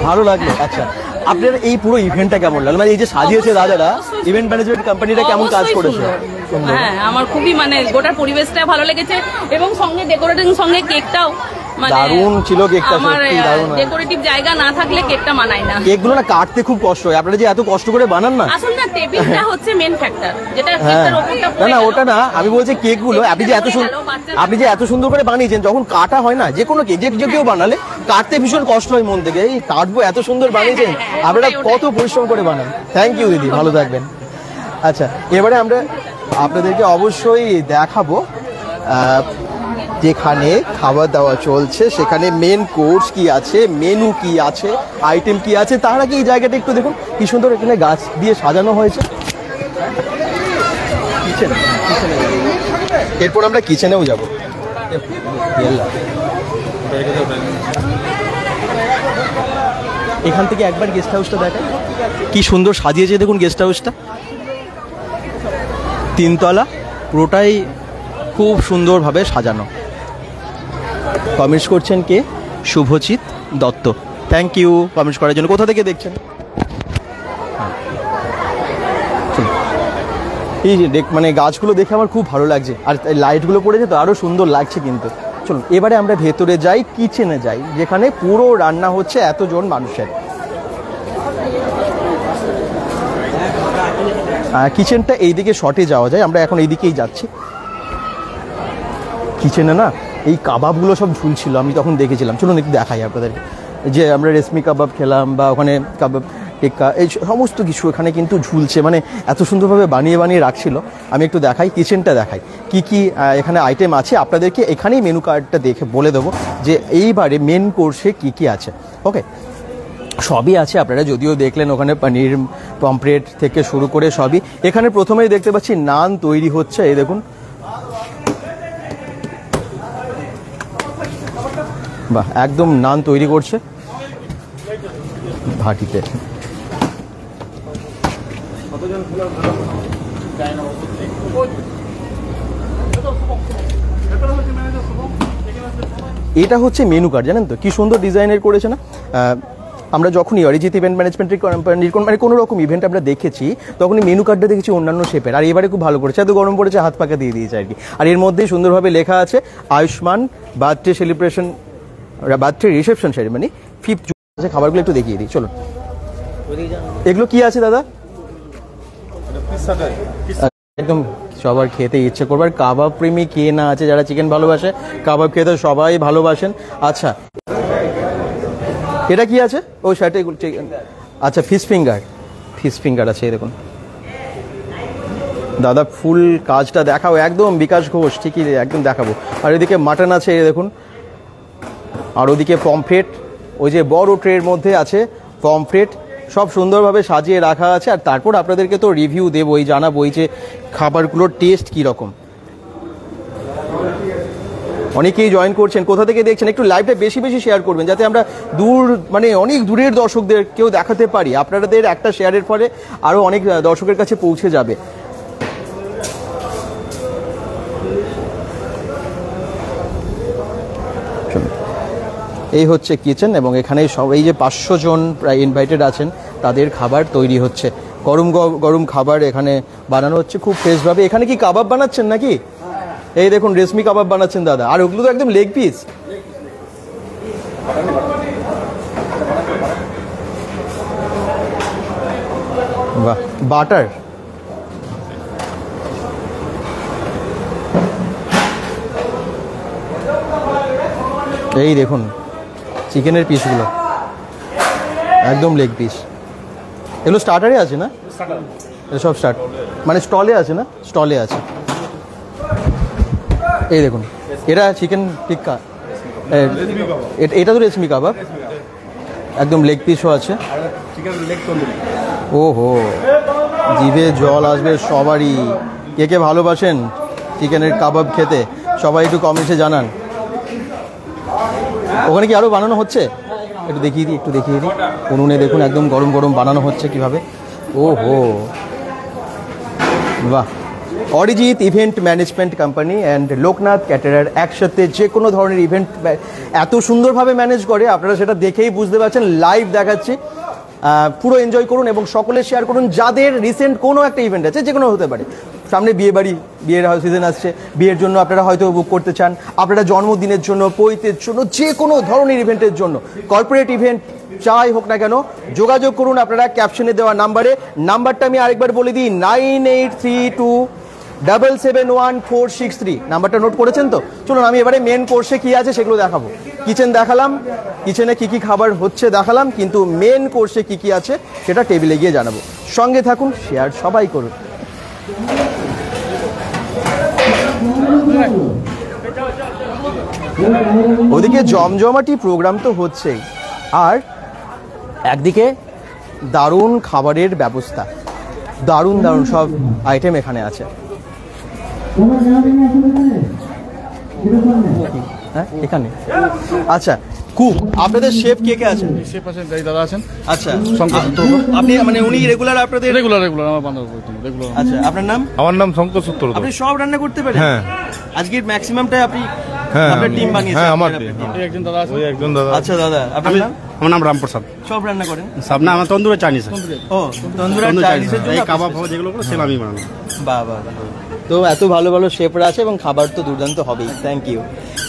আচ্ছা, আপনার এই পুরো ইভেন্টটা কেমন লাগলো? মানে এই যে সাজিয়েছে দাদারা, ইভেন্ট ম্যানেজমেন্ট কোম্পানিটা কেমন কাজ অবশ্যই করেছে? সুন্দর। হ্যাঁ, আমার খুবই মানে গোটা পরিবেশটা ভালো লেগেছে, এবং সঙ্গে ডেকোরেটিং সঙ্গে কেকটাও মানে দারুণ ছিল কেকটা, আমার সত্যি দারুণ। ডেকোরেটিভ জায়গা না থাকলে কেকটা মানায় না। কেকগুলো না কাটতে খুব কষ্ট হয়, আপনারা যে এত কষ্ট করে বানান না। আসলে না, টেবিলটা হচ্ছে মেন ফ্যাক্টর, যেটা হ্যাঁ, কেকটার উপরটা না না ওটা না, আমি বলছি কেকগুলো আপনি যে এত সুন্দর করে বানিয়েছেন, যখন কাটা হয় না, যে কোনো কেক যে কেউ বানালে কাটতে ভীষণ কষ্ট হয় মন থেকে। এই কাটবো, এত সুন্দর বানিয়েছেন আপনারা, কত পরিশ্রম করে বানান। থ্যাংক ইউ দিদি, ভালো থাকবেন। আচ্ছা, এবারে আমরা আপনাদেরকে অবশ্যই দেখাবো যেখানে খাওয়া দাওয়া চলছে, সেখানে মেন কোর্স কি আছে, মেনু কি আছে, আইটেম কি আছে। তার আগে এই জায়গাটা একটু দেখুন কি সুন্দর, এখানে গাছ দিয়ে সাজানো হয়েছে। এরপর আমরা কিচেনেও যাব। এখান থেকে একবার গেস্ট হাউসটা দেখাই, কি সুন্দর সাজিয়েছে দেখুন গেস্ট হাউসটা। 3 তলা, পুরোটাই খুব সুন্দরভাবে সাজানো। কমেন্টস করছেন কে? Subhajit Dutta, thank you comments করার জন্য। কোথা থেকে দেখছেন? এই যে মানে গাছগুলো দেখে আমার খুব ভালো লাগছে, আর লাইটগুলো পড়েছে তো আরও সুন্দর লাগছে কিন্তু। চলুন এবারে আমরা ভেতরে যাই, কিচেনে যাই, যেখানে পুরো রান্না হচ্ছে এতজন মানুষের। কিচেনটা এইদিকে শর্টে যাওয়া যায়, আমরা এখন এইদিকেই যাচ্ছি। কিচেনে না এই কাবাবগুলো সব ঝুলছিল, আমি তখন দেখেছিলাম। চলুন একটু দেখাই আপনাদের, যে আমরা রেশমি কাবাব খেলাম বা ওখানে কাবাব টিক্কা, এই সমস্ত কিছু এখানে কিন্তু ঝুলছে, মানে এত সুন্দরভাবে বানিয়ে রাখছিল। আমি একটু দেখাই, কিচেনটা দেখাই কি এখানে আইটেম আছে আপনাদেরকে। এখানেই মেনু কার্ডটা দেখে বলে দেবো যে এইবারে মেন কোর্সে কি আছে। ওকে, সবই আছে, আপনারা যদিও দেখলেন ওখানে পনির পমফ্রেট থেকে শুরু করে সবই। এখানে প্রথমেই দেখতে পাচ্ছি নান তৈরি হচ্ছে, এই দেখুন, বাহ, একদম নান তৈরি করছে ভাটিতে। এটা হচ্ছে মেনু কার্ড, জানেন তো কি সুন্দর ডিজাইনের করেছে না। আমরা যখনই অরিজিৎ ইভেন্ট ম্যানেজমেন্টের মানে কোনো রকম ইভেন্ট আমরা দেখেছি, তখনই মেনু কার্ডটা দেখেছি অন্যান্য শেপের, আর এবারে খুব ভালো করেছে। এত গরম পড়েছে, হাত পাকা দিয়ে দিয়েছে আর কি। আর এর মধ্যেই সুন্দরভাবে লেখা আছে Ayushman birthday celebration, birthday reception ceremony 5th June. খাবারগুলো একটু দেখিয়ে দিই, চলুন। এগুলো কি আছে দাদা? একদম সবার খেতে ইচ্ছে করবার, কাবাব প্রেমী কে না আছে, যারা চিকেন ভালোবাসে, কাবাব খেতে সবাই ভালোবাসেন। আচ্ছা, এটা কি আছে? ও শার্টে, আচ্ছা ফিশ ফিঙ্গার আছে, দেখুন দাদা ফুল কাজটা দেখাও, একদম বিকাশ ঘোষ, ঠিকই একদম দেখাবো। আর এদিকে মাটন আছে, দেখুন, আর ওদিকে পমফ্রেট, ওই যে বড় ট্রের মধ্যে আছে পমফ্রেট, সব সুন্দরভাবে সাজিয়ে রাখা আছে। আর তারপর আপনাদেরকে তো রিভিউ দেবই, জানাবই যে খাবারগুলোর টেস্ট কীরকম। অনেকেই জয়েন করছেন, কোথা থেকে দেখছেন একটু লাইভটা বেশি বেশি শেয়ার করবেন, যাতে আমরা মানে অনেক দূরের দর্শকদের কেউ দেখাতে পারি। আপনাদের একটা শেয়ারের ফলে আরও অনেক দর্শকের কাছে পৌঁছে যাবে। এই হচ্ছে কিচেন, এবং এখানে সব এই যে 500 জন প্রায় ইনভাইটেড আছেন, তাদের খাবার তৈরি হচ্ছে। গরম গরম খাবার এখানে বানানো হচ্ছে খুব ফ্রেশভাবে। এখানে কি কাবাব বানাচ্ছেন নাকি? এই দেখুন রেশমি কাবাব বানাচ্ছেন দাদা, আর ওগুলো তো একদম লেগ পিস। বাহ, বাটার। এই দেখুন চিকেনের পিসগুলো একদম লেগ পিস। এগুলো স্টার্টারে আছে না? সব স্টার্ট মানে স্টলে আছে না? স্টলে আছে। এই দেখুন এটা চিকেন টিক্কা, এটা তো রেশমি কাবাব, একদম লেগ পিসও আছে। ওহো, জিভে জল আসবে সবারই। কে কে ভালোবাসেন চিকেনের কাবাব খেতে সবাই একটু কমেন্টে জানান। ওখানে কি আরও বানানো হচ্ছে? একটু দেখিয়ে দিই, উনুনে দেখুন একদম গরম গরম বানানো হচ্ছে কিভাবে। ওহো, বাহ। Arijit event management company and Loknath caterer একসাথে যে কোনো ধরনের ইভেন্ট এত সুন্দরভাবে ম্যানেজ করে, আপনারা সেটা দেখেই বুঝতে পারছেন। লাইভ দেখাচ্ছি, পুরো এনজয় করুন এবং সকলে শেয়ার করুন। যাদের রিসেন্ট কোনো একটা ইভেন্ট আছে, যে কোনো হতে পারে, সামনে বিয়ের সিজন আসছে, বিয়ের জন্য আপনারা হয়তো বুক করতে চান, আপনারা জন্মদিনের জন্য, পৈতের জন্য, যে কোনো ধরনের ইভেন্টের জন্য, কর্পোরেট ইভেন্ট যাই হোক না কেন, যোগাযোগ করুন আপনারা ক্যাপশনে দেওয়া নাম্বারে। নাম্বারটা আমি আরেকবার বলে দিই, 9832771463। নাম্বারটা নোট করেছেন তো? চলুন আমি এবারে মেন কোর্সে কি আছে সেগুলো দেখাবো। কিচেন দেখালাম, কিচেনে কি কি খাবার হচ্ছে দেখালাম, কিন্তু মেন কোর্সে কি কি আছে সেটা টেবিলে গিয়ে জানাবো। সঙ্গে থাকুন, শেয়ার সবাই করুন। ওদিকে জমজমাটি প্রোগ্রাম তো হচ্ছেই, আর একদিকে দারুণ খাবারের ব্যবস্থা, দারুণ দারুণ সব আইটেম এখানে আছে। হ্যাঁ এখানে আচ্ছা, কুক আপনাদের শেফ কে কে আছেন? শেফ আছেন, দাদা আছেন। আচ্ছা, আপনি মানে উনি রেগুলার আপনাদের? রেগুলার আমার বান্ধব রেগুলার। আচ্ছা, আপনার নাম? আমার নাম শঙ্কর সূত্রধর। আপনি সব রান্না করতে পারেন? হ্যাঁ, আজকের ম্যাক্সিমামটাই আপনি হ্যাঁ আপনার টিম বানিয়েছেন? হ্যাঁ, আমার একজন দাদা আছে। ওই একজন দাদা। আচ্ছা দাদা, আপনার নাম? আমার নাম রামপ্রসাদ। সব রান্না করেন? সব না, আমার তন্দুরের চাইনিজ। ও, তন্দুরা চাইনিজের জন্য এই কাবাব ফাবাব যেগুলো করে সেটা আমি বানানো। বাহ বাহ। তো এত ভালো ভালো শেফরা আছে এবং খাবার তো দুর্দান্ত হবেই। Thank you.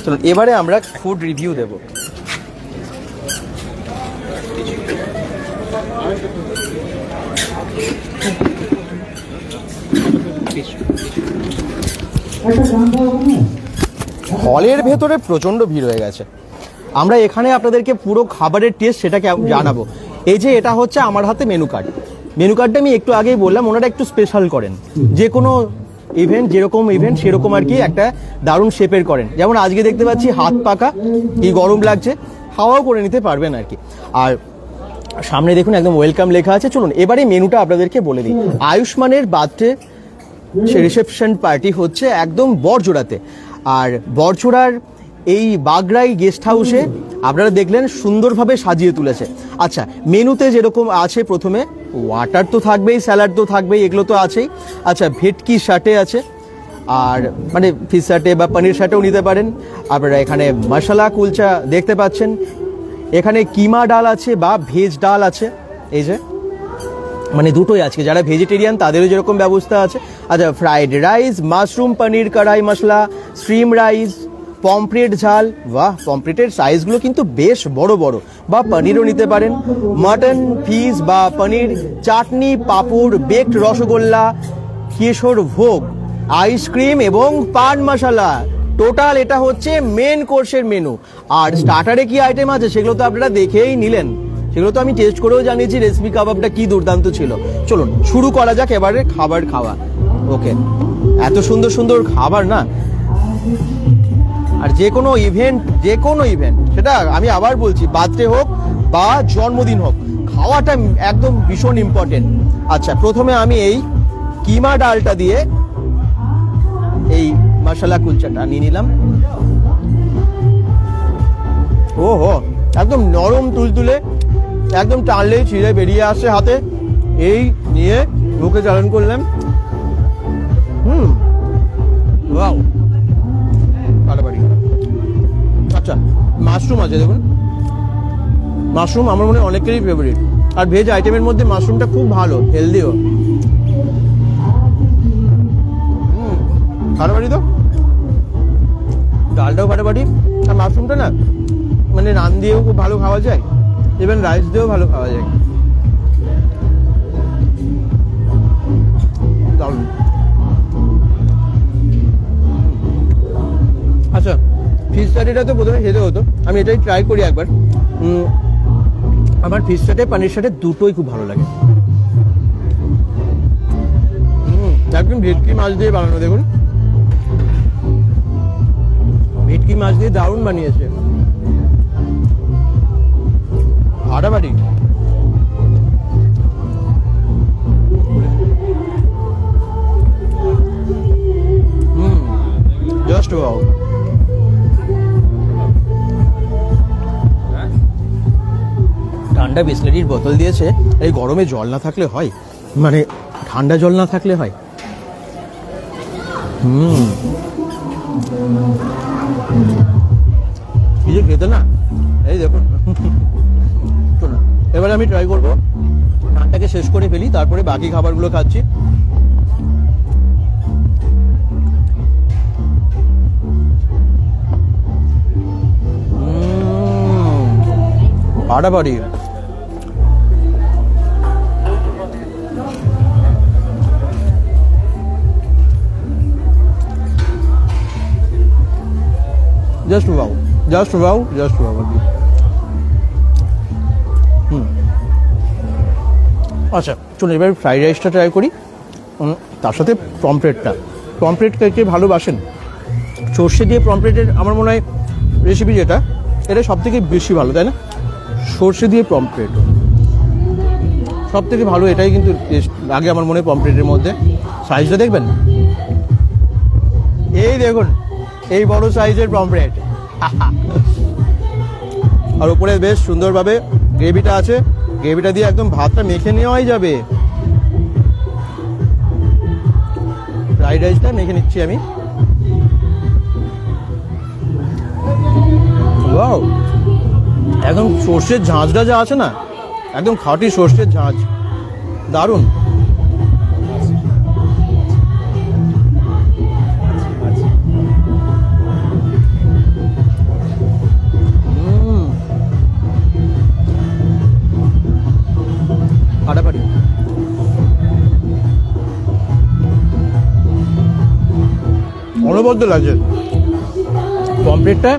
চলুন এবারে আমরা ফুড রিভিউ দেব। হলের ভেতরে প্রচন্ড ভিড় হয়ে গেছে। আমরা এখানে আপনাদেরকে পুরো খাবারের টেস্ট সেটাকে জানাবো। এই যে এটা হচ্ছে আমার হাতে মেনু কার্ড। মেনু কার্ডটা আমি একটু আগেই বললাম, ওনারা একটু স্পেশাল করেন, যে কোনো ইভেন্ট যেরকম ইভেন্ট সেরকম আর কি একটা দারুণ শেপের করেন। যেমন আজকে দেখতে পাচ্ছি হাত পাকা, কি গরম লাগছে, হাওয়াও করে নিতে পারবেন আর কি। আর সামনে দেখুন একদম ওয়েলকাম লেখা আছে। চলুন এবারে মেনুটা আপনাদেরকে বলে দিই। আয়ুষ্মানের বার্থডে রিসেপশন পার্টি হচ্ছে একদম বড়জোড়াতে, আর বড়জোড়ার এই বাগরাই গেস্ট হাউসে আপনারা দেখলেন সুন্দরভাবে সাজিয়ে তুলেছে। আচ্ছা, মেনুতে যেরকম আছে, প্রথমে ওয়াটার তো থাকবেই, স্যালাড তো থাকবেই, এগুলো তো আছেই। আচ্ছা, ভেটকি শাটে আছে, আর মানে ফিশ শাটে বা পনির শাটেও নিতে পারেন। আপনারা এখানে মশলা কুলচা দেখতে পাচ্ছেন, এখানে কিমা ডাল আছে বা ভেজ ডাল আছে, এই যে মানে দুটোই আছে। যারা ভেজিটেরিয়ান তাদেরও যেরকম ব্যবস্থা আছে। আচ্ছা, ফ্রাইড রাইস, মাশরুম পনির কড়াই মশলা, স্ট্রিম রাইস, পমফ্রেট ঝাল। বাহ, পমফ্রেটের সাইজগুলো কিন্তু বেশ বড় বড়, বা পনিরও নিতে পারেন। মাটন, ফিশ বা পনির, চাটনি, পাঁপড়, বেকড রসগোল্লা, কেশর ভোগ, আইসক্রিম এবং পান মশলা। টোটাল এটা হচ্ছে মেন কোর্সের মেনু। আর স্টার্টারে কি আইটেম আছে সেগুলো তো আপনারা দেখেই নিলেন, সেগুলো তো আমি টেস্ট করেও জানিয়েছি রেসিপি কাবাবটা কি দুর্দান্ত ছিল। চলুন শুরু করা যাক এবারে খাবার খাওয়া। ওকে, এত সুন্দর সুন্দর খাবার না। আর যে কোনো ইভেন্ট সেটা আমি আবার বলছি, বার্থডে হোক বা জন্মদিন হোক, খাওয়াটা একদম ভীষণ ইম্পর্টেন্ট। আচ্ছা, প্রথমে আমি এই কিমা ডালটা দিয়ে এই মশলা কুলচাটা নিয়ে নিলাম। ও হো, একদম নরম তুলতুলে, একদম টানলেই ছিঁড়ে বেরিয়ে আসছে হাতে। এই নিয়ে মুখে চালন করলাম। ওয়াও, বাড়াবাড়ি। আচ্ছা, মাশরুম আছে দেখুন। মাশরুম আমার মনে হয় অনেকেরই ফেভারিট, আর ভেজ আইটেমের মধ্যে মাশরুমটা খুব ভালো, হেলদিও। ফাটাফাটি তো, ডালটাও ফাটাফাটি। আর মাশরুমটা না মানে নান দিয়েও খুব ভালো খাওয়া যায়, ইভেন রাইস দিয়েও ভালো খাওয়া যায়। দারুণ। আচ্ছা, ফিশ কারিটা তো প্রথমে খেতে হতো, আমি এটাই ট্রাই করি একবার। আমার ফিশ কাটে পানির সাথে দুটোই খুব ভালো লাগে। একদম ভেটকি মাছ দিয়ে বানানো, দেখুন ভেটকি মাছ দিয়ে দারুণ বানিয়েছে, ফাটাফাটি। Just wow. ঠান্ডা বিসলেরির বোতল দিয়েছে, এই গরমে জল না থাকলে হয়, মানে ঠান্ডা জল না থাকলে হয়। কি যে খেতে না, এই দেখুন। চলুন এবারে আমি ট্রাই করবো, নানটাকে শেষ করে ফেলি, তারপরে বাকি খাবারগুলো খাচ্ছি। ফাটাফাটি। Just wow, just wow, just wow. আচ্ছা চলুন এবার ফ্রাইড রাইসটা ট্রাই করি, তার সাথে পমফ্রেটটা। পমফ্রেট কে ভালোবাসেন? সর্ষে দিয়ে পমফ্রেটের আমার মনে হয় রেসিপি যেটা, এটা সব থেকে বেশি ভালো, তাই না? সর্ষে দিয়ে পমফ্রেট সব থেকে ভালো, এটাই কিন্তু আগে আমার মনে হয় পমফ্রেটের মধ্যে। সাইজটা দেখবেন, এই দেখুন এই বড় সাইজের পমফ্রেট, আর উপরে বেশ সুন্দরভাবে গ্রেভিটা আছে, গ্রেভিটা দিয়ে একদম ভাতটা মেখে নেওয়াই যাবে। ফ্রাইড রাইসটা মেখে নিচ্ছি আমি। ওয়াও, একদম সর্ষের ঝাঁঝটা যা আছে না, একদম খাঁটি সর্ষের ঝাঁঝ, দারুণ। ফাটাফাটি। অনবদ্য লাগছে পমফ্রেটটা।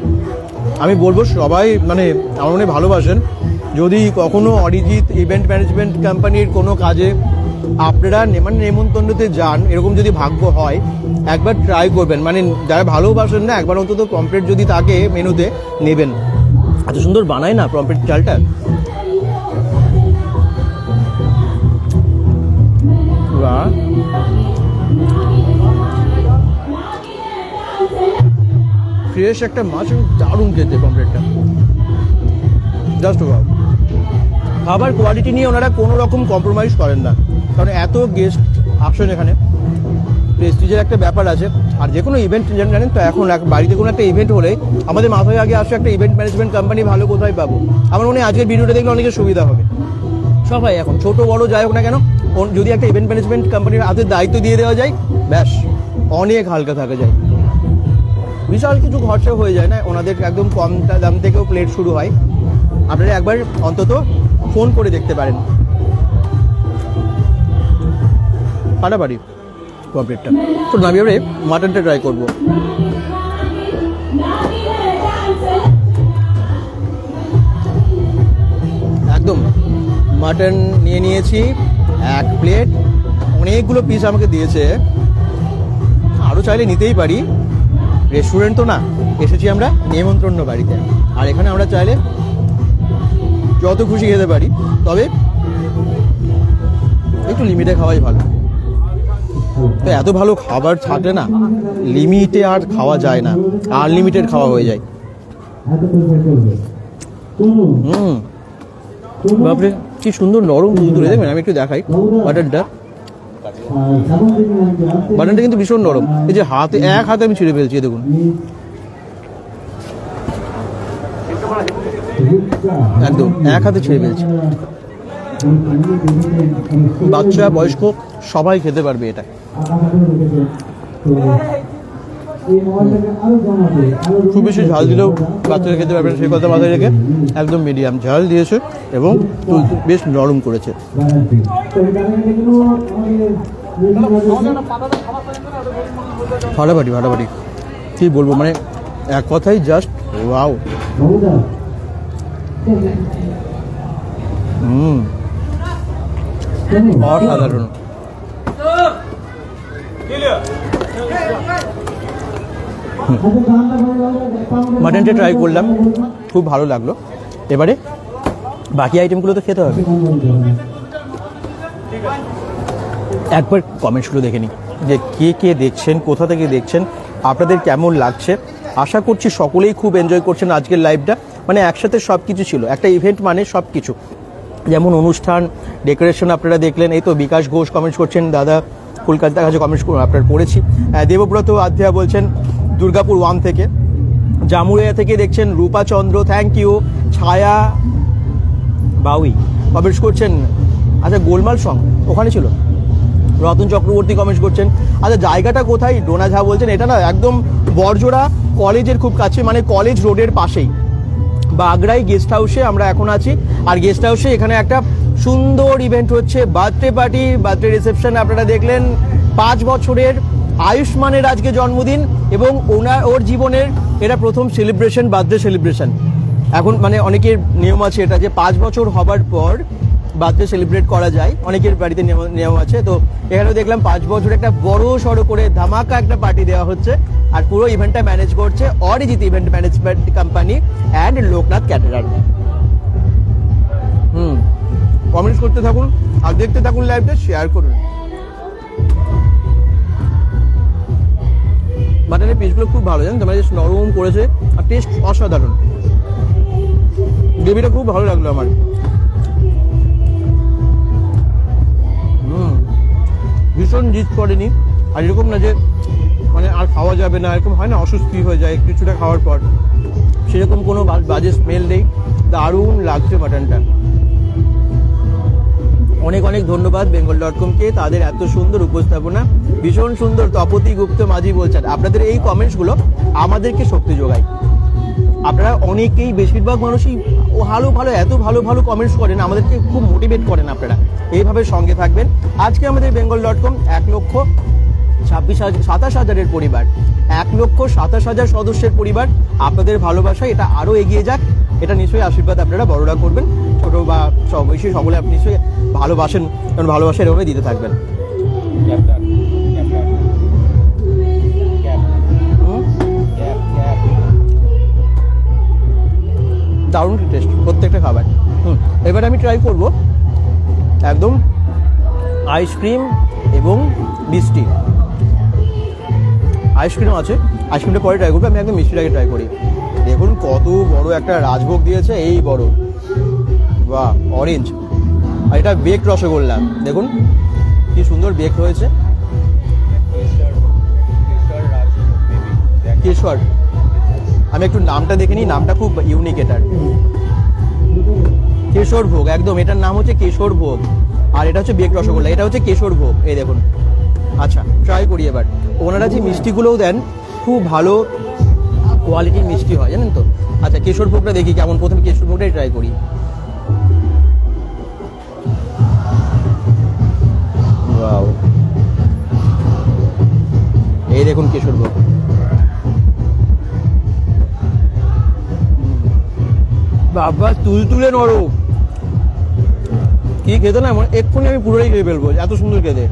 আমি বলবো সবাই মানে আমার মনে ভালোবাসেন। যদি কখনো অরিজিৎ ইভেন্ট ম্যানেজমেন্ট কোম্পানির কোনো কাজে আপনারা মানে নেমন্তন্নতে যান, এরকম যদি ভাগ্য হয় একবার ট্রাই করবেন, মানে যারা ভালোবাসেন না একবার অন্তত পমফ্রেট যদি থাকে মেনুতে নেবেন। এত সুন্দর বানায় না পমফ্রেট চালটা। ফ্রেশ একটা মাছ, দারুণ খেতে পমফ্রেটটা, জাস্ট ওয়াও। খাবার কোয়ালিটি নিয়ে ওনারা কোনো রকম কম্প্রোমাইজ করেন না, কারণ এত গেস্ট আসেন এখানে, প্রেস্টিজের একটা ব্যাপার আছে। আর যে কোনো ইভেন্ট জানেন তো, এখন বাড়িতে কোনো একটা ইভেন্ট হলে আমাদের মাথায় আগে আসে একটা ইভেন্ট ম্যানেজমেন্ট কোম্পানি ভালো কোথায় পাবো। আমার মনে হয় আজকের ভিডিওটা দেখলে অনেকের সুবিধা হবে। সবাই এখন ছোট বড় যাই হোক না কেন, যদি একটা ইভেন্ট ম্যানেজমেন্ট কোম্পানির হাতে দায়িত্ব দিয়ে দেওয়া যায়, ব্যাস অনেক হালকা থাকা যায়। বিশাল কিছু খরচা হয়ে যায় না, ওনাদের একদম কম দাম থেকেও প্লেট শুরু হয়। আপনারা একবার অন্তত ফোন করে দেখতে পারেন। ফাটাফাটি পমফ্রেটটা। তো আমি এবারে মাটনটা ট্রাই করবো। একদম মাটন নিয়ে নিয়েছি এক প্লেট, অনেকগুলো পিস আমাকে দিয়েছে, আরও চাইলে নিতেই পারি। রেস্টুরেন্ট তো না, এসেছি আমরা নেমন্তন্ন বাড়িতে, আর এখানে আমরা চাইলে যত খুশি খেতে পারি, তবে একটু লিমিটে খাওয়াই ভালো। তো এত ভালো খাবার থাকলে না লিমিটে আর খাওয়া যায় না, আনলিমিটেড খাওয়া হয়ে যায়। বাপরে কি সুন্দর নরম তুলে দেখবেন, আমি একটু দেখাই বাটারটা। বাটারটা কিন্তু ভীষণ নরম, এই যে হাতে এক হাতে আমি ছিঁড়ে ফেলছি, দেখুন একদম এক হাতে ছিঁড়ে ফেলছি। বাচ্চা বয়স্ক সবাই খেতে পারবে এটা। খুব বেশি ঝাল দিলেও বাচ্চারা খেতে পারবে না, সেই কথা মাথায় রেখে একদম মিডিয়াম ঝাল দিয়েছে এবং বেশ নরম করেছে। ফাটাফাটি ফাটাফাটি কি বলবো, মানে এক কথাই জাস্ট ওয়াও। অসাধারণ। মাটনটা ট্রাই করলাম, খুব ভালো লাগলো। এবারে বাকি আইটেমগুলো তো খেতে হবে। একবার কমেন্টসগুলো দেখে নিই যে কে কে দেখছেন, কোথা থেকে দেখছেন, আপনাদের কেমন লাগছে। আশা করছি সকলেই খুব এনজয় করছেন আজকের লাইভটা। মানে একসাথে সব কিছু ছিল, একটা ইভেন্ট মানে সব কিছু, যেমন অনুষ্ঠান, ডেকোরেশন আপনারা দেখলেন। এই তো বিকাশ ঘোষ কমেন্টস করছেন, দাদা কলকাতার কাছে কমেন্টস আপনার পড়েছি। দেবব্রত আধ্যা বলছেন দুর্গাপুর 1 থেকে, জামুরিয়া থেকে দেখছেন রূপা চন্দ্র, থ্যাংক ইউ। ছায়া বাউই কমেন্টস করছেন, আচ্ছা গোলমাল সং ওখানে ছিল। রতন চক্রবর্তী কমেন্টস করছেন, আচ্ছা জায়গাটা কোথায়? ডোনা ঝা বলছেন এটা না একদম বড়জোড়া কলেজের খুব কাছে, মানে কলেজ রোডের পাশেই বাগড়াই গেস্ট হাউসে আমরা এখন আছি। আর গেস্ট হাউসে এখানে একটা সুন্দর ইভেন্ট হচ্ছে, বার্থডে পার্টি, বার্থডে রিসেপশন। আপনারা দেখলেন 5 বছরের আয়ুষ্মানের আজকে জন্মদিন এবং ওর জীবনের এটা প্রথম সেলিব্রেশন, বার্থডে সেলিব্রেশন। এখন মানে অনেকের নিয়ম আছে এটা যে 5 বছর হবার পর বার্থডে সেলিব্রেট করা যায়, অনেকের বাড়িতে নিয়ম আছে। তো এখানেও দেখলাম 5 বছর একটা বড় সড়ো করে ধামাকা একটা পার্টি দেওয়া হচ্ছে। আর পুরো ইভেন্টটা ম্যানেজ করছে Arijit event management company and Loknath caterer. Comments করতে থাকুন আর দেখতে থাকুন লাইভটা, শেয়ার করুন। মাটনের পিসগুলো খুব ভালো, জানেন তো, মানে নরম করেছে আর টেস্ট অসাধারণ। গ্রেভিটা খুব ভালো লাগলো আমার। ভীষণ জিদ করেনি, আর এরকম না যে মানে আর খাওয়া যাবে না, এরকম হয় না অস্বস্তি হয়ে যায় কিছুটা খাওয়ার পর, সেরকম কোনো বাজে স্মেল নেই। দারুণ লাগছে মাটনটা। অনেক অনেক ধন্যবাদ bengal.com-কে, তাদের এত সুন্দর উপস্থাপনা, ভীষণ সুন্দর। তপতি গুপ্ত মাঝি বলছেন, আপনাদের এই কমেন্টসগুলো আমাদেরকে শক্তি যোগায়। আপনারা অনেকেই, বেশিরভাগ মানুষই ভালো ভালো এত ভালো ভালো কমেন্টস করেন, আমাদেরকে খুব মোটিভেট করেন। আপনারা এইভাবে সঙ্গে থাকবেন। আজকে আমাদের bengal.com 1,27,000 পরিবার, 1,27,000 সদস্যের পরিবার। আপনাদের ভালোবাসায় এটা আরও এগিয়ে যাক, এটা নিশ্চয়ই আশীর্বাদ আপনারা বড়রা করবেন, ছোট বা বয়সী সকলে আপনি নিশ্চয়ই ভালোবাসেন, কারণ ভালোবাসা এভাবে দিতে থাকবেন। দারুণ টেস্ট প্রত্যেকটা খাবার। এবার আমি ট্রাই করব একদম আইসক্রিম এবং মিষ্টি। আইসক্রিম আছে, আইসক্রিমটা পরে ট্রাই করবো, আমি একদম মিষ্টিটাকে ট্রাই করি। দেখুন কত বড় একটা রাজভোগ দিয়েছে, এই বড়, বাহ, অরেঞ্জ। আর এটা বেক রসগোল্লা, দেখুন কি সুন্দর বেক হয়েছে। কেশর, আমি একটু নামটা দেখে নিই, নামটা খুব ইউনিক এটার। কেশর ভোগ, একদম এটার নাম হচ্ছে কেশর ভোগ। আর এটা হচ্ছে বেক রসগোল্লা, এটা হচ্ছে কেশর ভোগ, এই দেখুন। আচ্ছা ট্রাই করি এবার। ওনারা যে মিষ্টিগুলোও দেন খুব ভালো কোয়ালিটির মিষ্টি হয়, জানেন তো। আচ্ছা কেশর ভোগটা দেখি কেমন, প্রথমে কেশর ভোগটাই ট্রাই করি। এই দেখুন কেশর ভোগ, বাবা তুলতুলে নরম। কি খেতে না, এক্ষুনি আমি পুরোটাই খেয়ে ফেলবো, এত সুন্দর খেতে।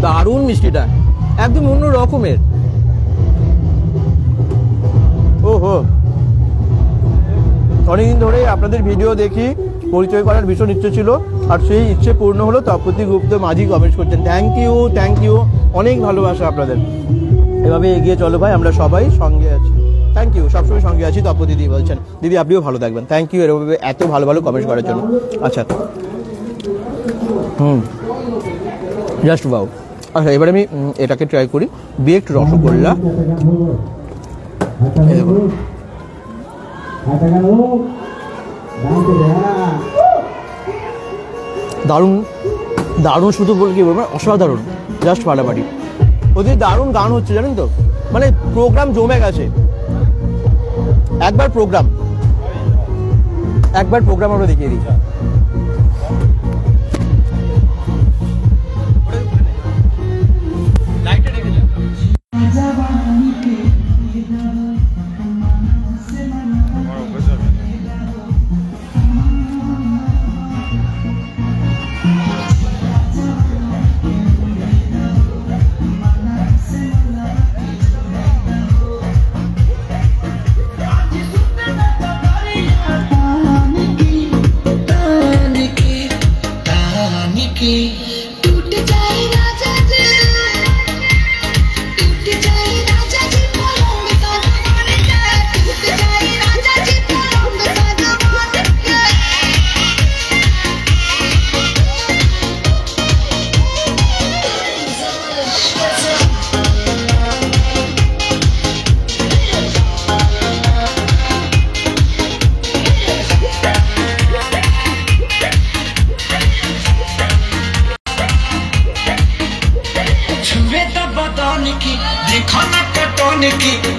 দারুণ মিষ্টিটা, একদম অন্য রকমের। ওহো, অনেকদিন ধরে আপনাদের ভিডিও দেখি, পরিচয় করার ভীষণ ইচ্ছে ছিল, আর সেই ইচ্ছে পূর্ণ হলো। তপতি গুপ্ত মাঝি কমেন্টস করছেন, থ্যাংক ইউ, থ্যাংক ইউ, অনেক ভালোবাসা আপনাদের। এভাবে এগিয়ে চলো ভাই, আমরা সবাই সঙ্গে আছি। থ্যাংক ইউ, সবসময় সঙ্গে আছি তপন দিদি বলছেন। দিদি আপনিও ভালো থাকবেন, থ্যাংক ইউ এরকম এত ভালো ভালো কমেন্ট করার জন্য। আচ্ছা জাস্ট বাউ। আচ্ছা এবার আমি এটাকে ট্রাই করি, বেকড রসগোল্লা। এই দেখুন দারুণ দারুণ, শুধু বলে কি বলবো, অসাধারণ, জাস্ট ফাটাফাটি। ওদের দারুণ গান হচ্ছে জানেন তো, মানে প্রোগ্রাম জমে গেছে। একবার প্রোগ্রাম আমরা দেখিয়ে দিই।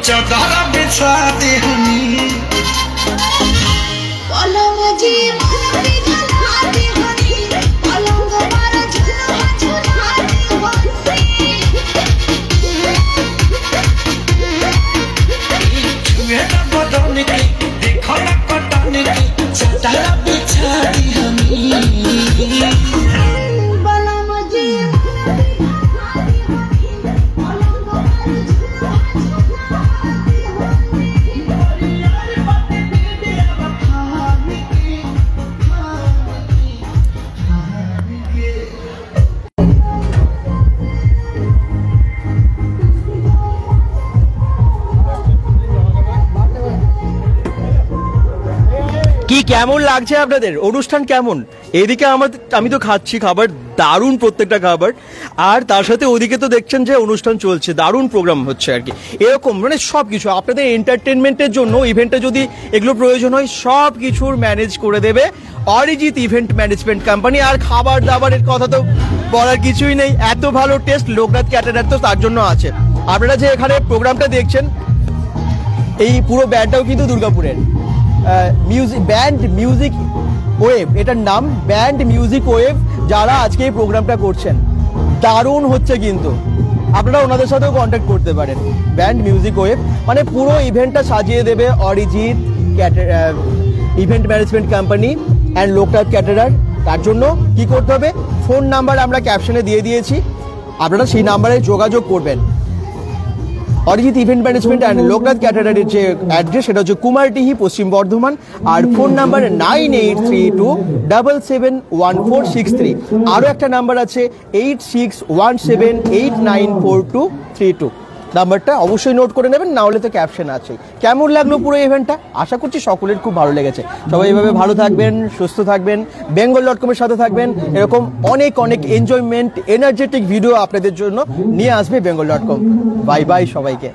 चौदहरा बिछा दे हनी पलंग जी मारी झला दे हनी पलंग मारा झला झला दे हनी छुए ना बदन की देखो ना कटन की चौदहरा बिछा दे हनी पलंग जी কি কেমন লাগছে আপনাদের অনুষ্ঠান কেমন? এদিকে আমি তো খাচ্ছি খাবার, দারুণ প্রত্যেকটা খাবার, আর তার সাথে ওদিকে তো দেখছেন যে অনুষ্ঠান চলছে, দারুণ প্রোগ্রাম হচ্ছে আর কি। এরকম মানে সব কিছু আপনাদের এন্টারটেনমেন্টের জন্য ইভেন্টে যদি এগুলো প্রয়োজন হয় সব কিছুর ম্যানেজ করে দেবে অরিজিৎ ইভেন্ট ম্যানেজমেন্ট কোম্পানি। আর খাবার দাবারের কথা তো বলার কিছুই নেই, এত ভালো টেস্ট লোকনাথ ক্যাটারার তো তার জন্য আছে। আপনারা যে এখানে প্রোগ্রামটা দেখছেন এই পুরো ব্যান্ডটাও কিন্তু দুর্গাপুরের ব্যান্ড মিউজিক ওয়েভ, এটার নাম ব্যান্ড মিউজিক ওয়েভ, যারা আজকে এই প্রোগ্রামটা করছেন দারুণ হচ্ছে। কিন্তু আপনারা ওনাদের সাথেও কন্ট্যাক্ট করতে পারেন। ব্যান্ড মিউজিক ওয়েভ মানে পুরো ইভেন্টটা সাজিয়ে দেবে Arijit event management company and Loknath caterer. তার জন্য কি করতে হবে, ফোন নাম্বার আমরা ক্যাপশনে দিয়ে দিয়েছি, আপনারা সেই নাম্বারে যোগাযোগ করবেন। Arijit event management and Loknath ক্যাটারারের যে অ্যাড্রেস সেটা হচ্ছে কুমারডিহি, পশ্চিম বর্ধমান। আর ফোন নাম্বার 9832771463। আরও একটা নাম্বার আছে 8617894232। নাম্বারটা অবশ্যই নোট করে নেবেন, না হলে তো ক্যাপশন আছে। কেমন লাগলো পুরো ইভেন্টটা? আশা করছি সকলের খুব ভালো লেগেছে। সবাই এইভাবে ভালো থাকবেন, সুস্থ থাকবেন, bengal.com-এর সাথে থাকবেন। এরকম অনেক অনেক এনজয়মেন্ট এনার্জেটিক ভিডিও আপনাদের জন্য নিয়ে আসবে bengal.com। বাই বাই সবাইকে।